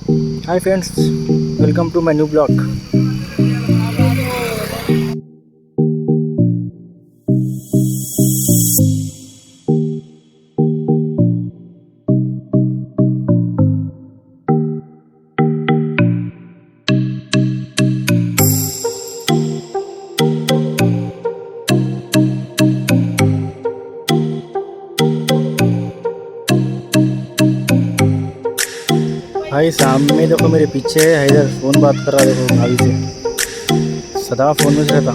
Hi friends, welcome to my new blog. भाई सामने देखो, मेरे पीछे हैदर फ़ोन बात कर रहा है, देखो भाभी से। सदा फ़ोन में रहता।